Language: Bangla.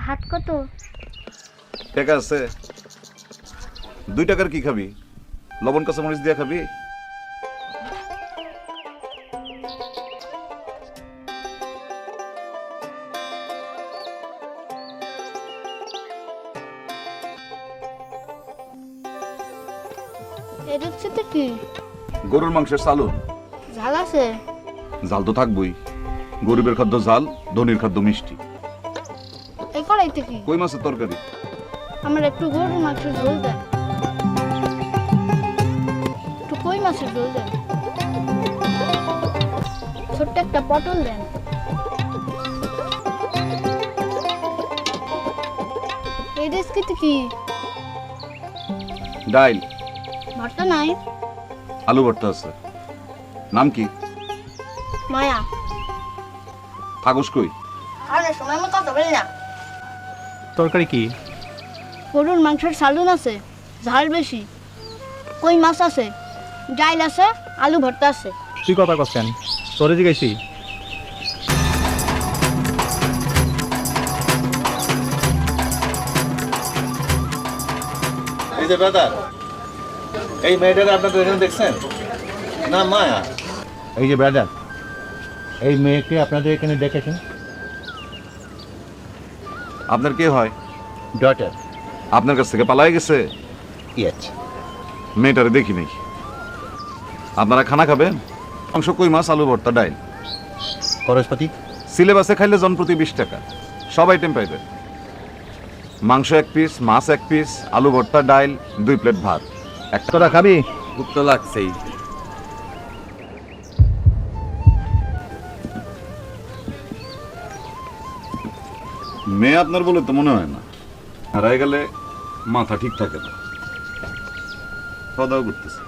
ভাত কত? টাকা আছে 2 টাকার কি খাবি? লবণ কাঁচামরিচ দিয়ে খাবি? এই রুচিতে কি? গরুর মাংসের চালুন। ঝাল আছে? জাল তো থাকবই। গরিবের খাদ্য জাল, ধনীর খাদ্য মিষ্টি। এই কড়াইতে কি? কই মাছের তরকারি। আমার একটু গরুর মাংসের ঝোল দেন। একটু কই মাছের ঝোল দেন। ছোট্ট একটা পটল দেন। এই রেসিপিতে কি? ডাইল, ভর্তা নাই? আলু ভর্তা আছে। নাম কি? মায়া। কাগজ কই? আরে সময় মতো কথা বলি না। তরকারি কি? গরুর মাংসের সালুন আছে, ঝাল বেশি। কই মাছ আছে, ডাইল আছে, আলু ভর্তা আছে। তুই কথা করছেন তোরে জিজ্ঞাসি। এই যে ব্রাদার, এই মেয়েটাকে আপনাদের এখানে দেখছেন? না মায়া। এই যে ব্রাদার, এই মেয়েকে আপনাদের এখানে দেখেছেন? আপনার কে হয়? ডটার। আপনার কাছ থেকে পালাই গেছে? ইয়েস। মেয়েটারে দেখি নাই। আপনারা খানা খাবেন? মাংস, কই মাছ, আলু ভর্তা, ডাইল। খরচপাতি? সিলেবাসে খাইলে জন প্রতি 20 টাকা। সব আইটেম পাইবেন। মাংস 1 পিস, মাছ 1 পিস, আলু ভর্তা, ডাইল, 2 প্লেট ভাত। একটা তোরা খাবি? খুব তো লাগছেই। মেয়ে আপনার বলে তো মনে হয় না। হারাই গেলে মাথা ঠিক থাকে না। খাওয়া দাওয়া করতেছে।